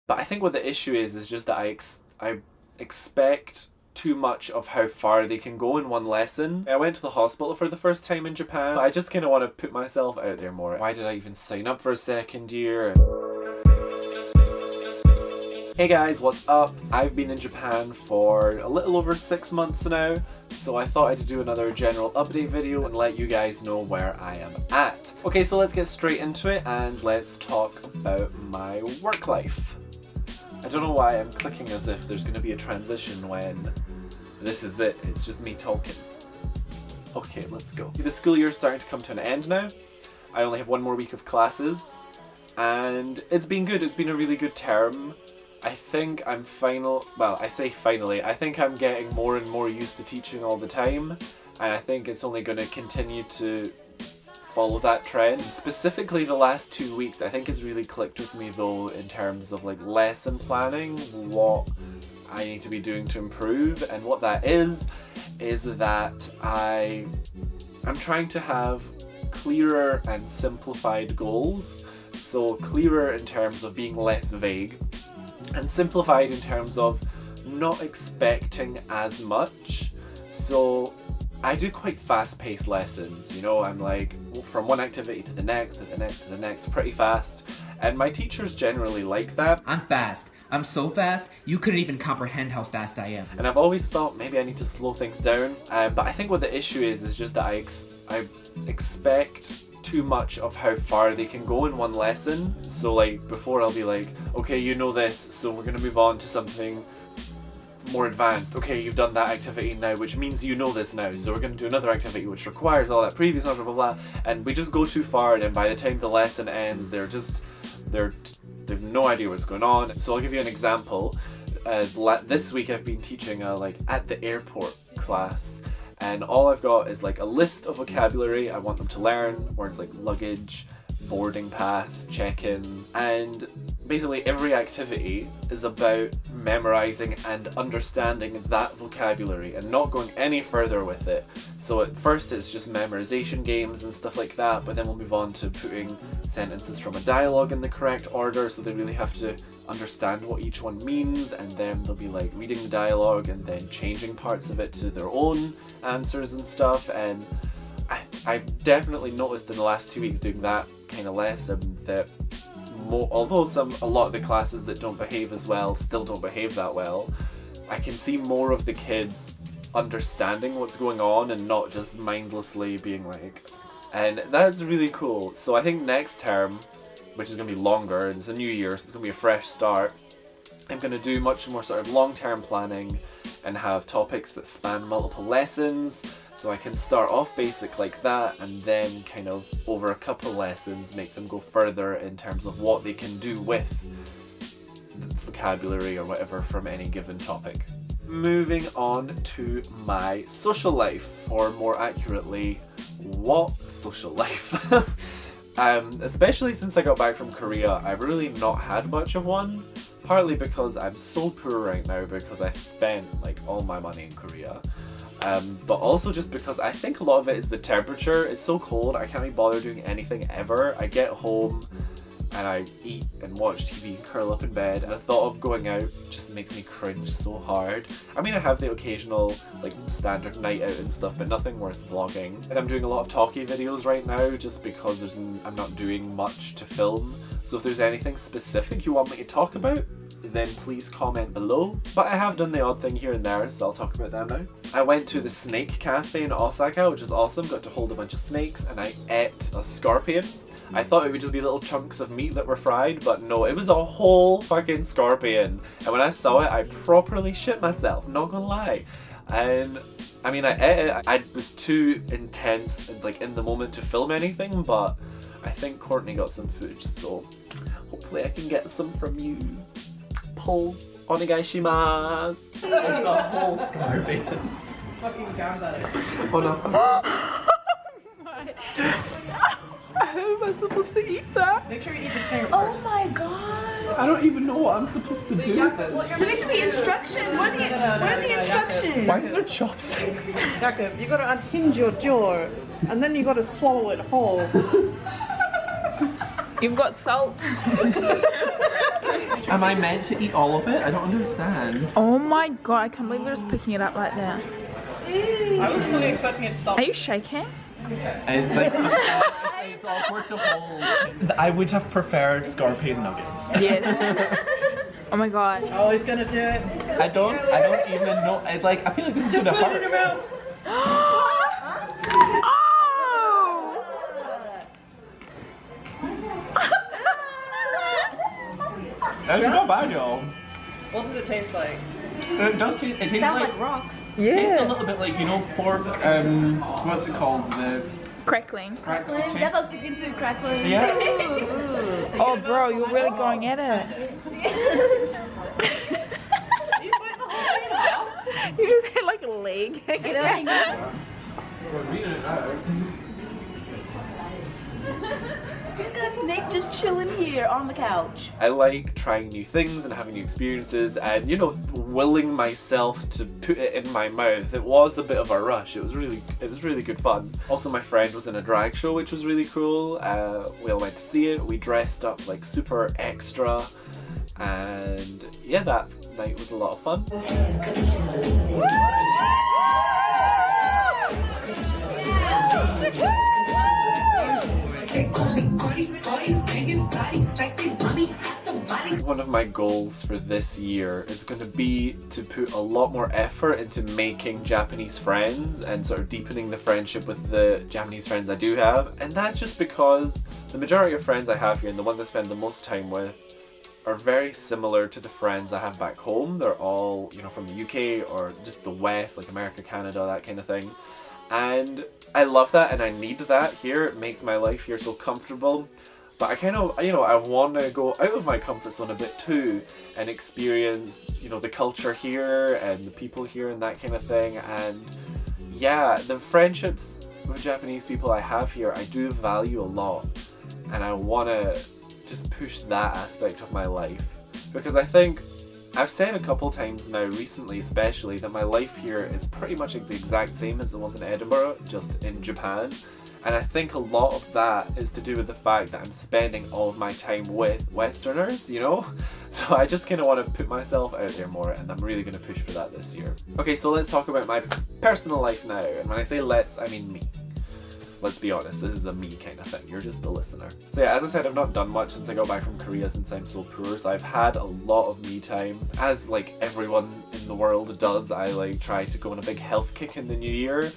But I think what the issue is just that I expect too much of how far they can go in one lesson. I went to the hospital for the first time in Japan, but I just kind of want to put myself out there more. Why did I even sign up for a second year? Hey guys, what's up? I've been in Japan for a little over 6 months now, so I thought I'd do another general update video and let you guys know where I am at. Okay, so let's get straight into it and let's talk about my work life. I don't know why I'm clicking as if there's going to be a transition when this is it. It's just me talking. Okay, let's go. The school year's starting to come to an end now. I only have one more week of classes and it's been good. It's been a really good term. I think I'm I think I'm getting more and more used to teaching all the time, and I think it's only going to continue to follow that trend. Specifically the last 2 weeks, I think it's really clicked with me though in terms of like lesson planning, what I need to be doing to improve, and what that is that I'm trying to have clearer and simplified goals. So clearer in terms of being less vague, and simplified in terms of not expecting as much. So I do quite fast-paced lessons, you know, I'm like from one activity to the next, to the next, to the next, pretty fast. And my teachers generally like that. I'm fast. I'm so fast, you couldn't even comprehend how fast I am. And I've always thought maybe I need to slow things down. But I think what the issue is just that I expect too much of how far they can go in one lesson. So like before I'll be like, okay, you know this, so we're gonna move on to something more advanced. Okay, you've done that activity now, which means you know this now, so we're gonna do another activity which requires all that previous blah blah blah, and we just go too far, and by the time the lesson ends they've no idea what's going on. So I'll give you an example. This week I've been teaching a like at the airport class, and all I've got is like a list of vocabulary I want them to learn, words like luggage, boarding pass, check-in, and basically every activity is about memorizing and understanding that vocabulary and not going any further with it. So at first it's just memorization games and stuff like that, but then we'll move on to putting sentences from a dialogue in the correct order, so they really have to understand what each one means, and then they'll be like reading the dialogue and then changing parts of it to their own answers and stuff. And I've definitely noticed in the last 2 weeks doing that kind of lesson that although a lot of the classes that don't behave as well still don't behave that well, I can see more of the kids understanding what's going on and not just mindlessly being like, and that's really cool. So I think next term, which is going to be longer, and it's a new year, so it's going to be a fresh start, I'm going to do much more sort of long-term planning and have topics that span multiple lessons, so I can start off basic like that and then kind of over a couple lessons make them go further in terms of what they can do with the vocabulary or whatever from any given topic. Moving on to my social life, or more accurately, what social life? Especially since I got back from Korea, I've really not had much of one. Partly because I'm so poor right now because I spent like all my money in Korea. But also just because I think a lot of it is the temperature. It's so cold, I can't be bothered doing anything ever. I get home and I eat and watch TV and curl up in bed, and the thought of going out just makes me cringe so hard. I mean, I have the occasional like standard night out and stuff, but nothing worth vlogging. And I'm doing a lot of talkie videos right now just because I'm not doing much to film. So if there's anything specific you want me to talk about, then please comment below. But I have done the odd thing here and there, so I'll talk about that now. I went to the snake cafe in Osaka, which was awesome. Got to hold a bunch of snakes, and I ate a scorpion. I thought it would just be little chunks of meat that were fried, but no, it was a whole fucking scorpion. And when I saw it, I properly shit myself, not gonna lie. And I mean, I ate it. I was too intense and like in the moment to film anything, but I think Courtney got some footage, so hopefully I can get some from you. Pull onegaishimasu. It's a whole scorpion. Fucking gambare. Oh no. How am I supposed to eat that? Make sure you eat the stinger first. Oh my god! I don't even know what I'm supposed to do. There needs to be instructions. What are the instructions? Why is there chopsticks? Jakub, you gotta unhinge your jaw, and then you gotta swallow it whole. You've got salt. Am I meant to eat all of it? I don't understand. Oh my god, I can't believe we're just picking it up like that. I was fully expecting it to stop. Are you shaking? It's like it's awkward to hold. I would have preferred scorpion nuggets. Yeah. Oh my god. Oh, he's gonna do it. I don't even know. I feel like this is gonna hurt. Oh! That's not bad, y'all. What does it taste like? It does taste. It tastes Sounds like like rocks. Yeah. tastes a little bit like, you know, pork. What's it called? The Crackling. crackling. That's what I was thinking too, crackling. Yeah. Oh bro, you're really going at it. You bite the whole thing off? You just had like a leg. You just got a snake just chilling here on the couch. I like trying new things and having new experiences and, you know, willing myself to put it in my mouth. It was a bit of a rush. It was really good fun. Also, my friend was in a drag show, which was really cool. We all went to see it. We dressed up like super extra, and yeah, that night was a lot of fun. One of my goals for this year is going to be to put a lot more effort into making Japanese friends and sort of deepening the friendship with the Japanese friends I do have. And that's just because the majority of friends I have here and the ones I spend the most time with are very similar to the friends I have back home. They're all, you know, from the UK or just the West, like America, Canada, that kind of thing. And I love that and I need that here. It makes my life here so comfortable. But I kind of, you know, I want to go out of my comfort zone a bit too and experience, you know, the culture here and the people here and that kind of thing. And yeah, the friendships with Japanese people I have here, I do value a lot. And I want to just push that aspect of my life. Because I think, I've said a couple times now recently especially, that my life here is pretty much like the exact same as it was in Edinburgh, just in Japan. And I think a lot of that is to do with the fact that I'm spending all of my time with Westerners, you know? So I just kind of want to put myself out there more, and I'm really going to push for that this year. Okay, so let's talk about my personal life now. And when I say let's, I mean me. Let's be honest, this is the me kind of thing. You're just the listener. So yeah, as I said, I've not done much since I got back from Korea since I'm so poor. So I've had a lot of me time. As like everyone in the world does, I like try to go on a big health kick in the new year.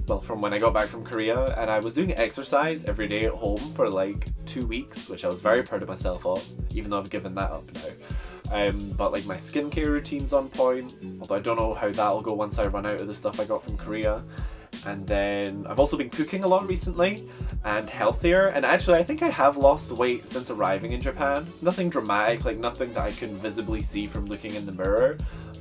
Well, from when I got back from Korea, and I was doing exercise every day at home for like 2 weeks, which I was very proud of myself of, even though I've given that up now. But like my skincare routine's on point, although I don't know how that'll go once I run out of the stuff I got from Korea. And then I've also been cooking a lot recently and healthier, and actually I think I have lost weight since arriving in Japan. Nothing dramatic, like nothing that I can visibly see from looking in the mirror.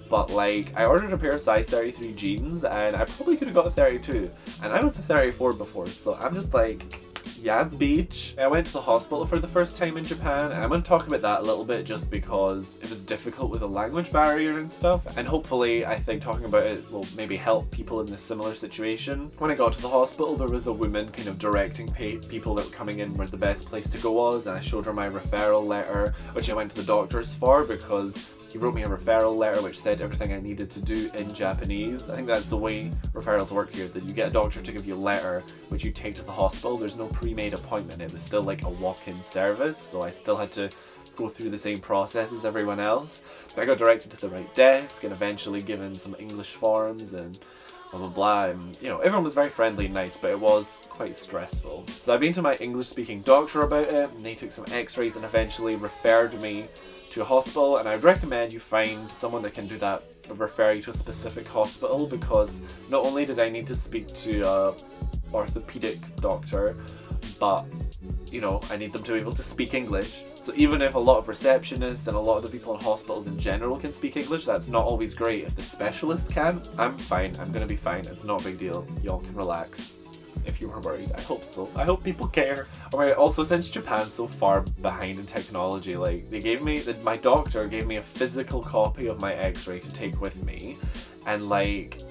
But like, I ordered a pair of size 33 jeans and I probably could have got a 32. And I was a 34 before, so I'm just like, yeah, beach. I went to the hospital for the first time in Japan, and I'm going to talk about that a little bit just because it was difficult with the language barrier and stuff. And hopefully, I think talking about it will maybe help people in this similar situation. When I got to the hospital, there was a woman kind of directing people that were coming in where the best place to go was, and I showed her my referral letter, which I went to the doctors for because he wrote me a referral letter which said everything I needed to do in Japanese. I think that's the way referrals work here, that you get a doctor to give you a letter which you take to the hospital. There's no pre-made appointment. It was still like a walk-in service, so I still had to go through the same process as everyone else. But I got directed to the right desk and eventually given some English forms and blah blah blah, and you know, everyone was very friendly and nice, but it was quite stressful. So I've been to my English speaking doctor about it, and they took some x-rays and eventually referred me to a hospital, and I'd recommend you find someone that can do that, refer you to a specific hospital, because not only did I need to speak to a orthopedic doctor, but you know, I need them to be able to speak English. So even if a lot of receptionists and a lot of the people in hospitals in general can speak English, that's not always great if the specialist can. I'm fine, I'm gonna be fine, it's not a big deal, y'all can relax. If you were worried, I hope so. I hope people care. Alright, also since Japan's so far behind in technology, like my doctor gave me a physical copy of my x-ray to take with me, and like,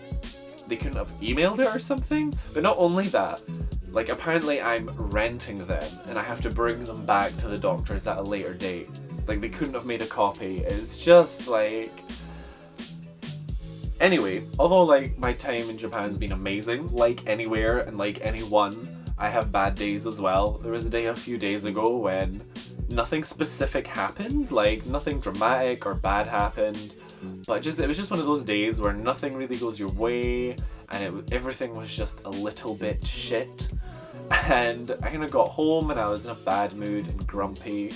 they couldn't have emailed it or something? But not only that, like apparently I'm renting them and I have to bring them back to the doctors at a later date. Like, they couldn't have made a copy. It's just like... Anyway, although like my time in Japan's been amazing, like anywhere and like anyone, I have bad days as well. There was a day a few days ago when nothing specific happened, like nothing dramatic or bad happened, but it was just one of those days where nothing really goes your way and everything was just a little bit shit. And I kind of got home and I was in a bad mood and grumpy,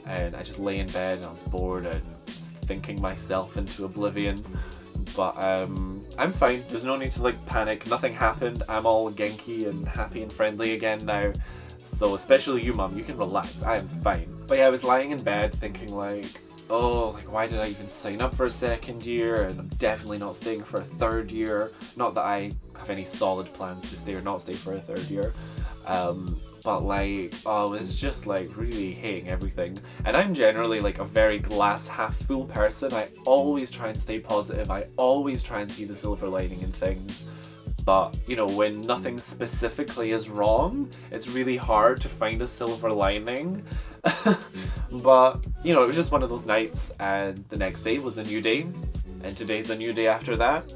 and I just lay in bed and I was bored and thinking myself into oblivion. But I'm fine. There's no need to like panic. Nothing happened. I'm all Genki and happy and friendly again now. So especially you, Mum, you can relax. I am fine. But yeah, I was lying in bed thinking like, oh, like why did I even sign up for a second year? And I'm definitely not staying for a third year. Not that I have any solid plans to stay or not stay for a third year. But like, I was just like really hating everything. And I'm generally like a very glass half full person. I always try and stay positive. I always try and see the silver lining in things. But, you know, when nothing specifically is wrong, it's really hard to find a silver lining. But, you know, it was just one of those nights, and the next day was a new day, and today's a new day after that.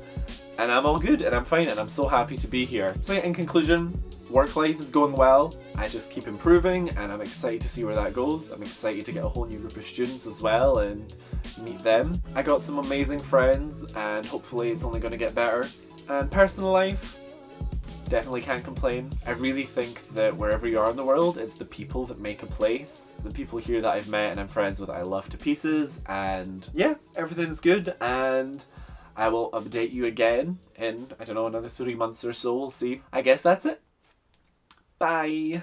And I'm all good, and I'm fine, and I'm so happy to be here. So yeah, in conclusion, work life is going well. I just keep improving and I'm excited to see where that goes. I'm excited to get a whole new group of students as well and meet them. I got some amazing friends and hopefully it's only going to get better. And personal life, definitely can't complain. I really think that wherever you are in the world, it's the people that make a place. The people here that I've met and I'm friends with, I love to pieces. And yeah, everything's good, and I will update you again in, I don't know, another 3 months or so. We'll see. I guess that's it. Bye.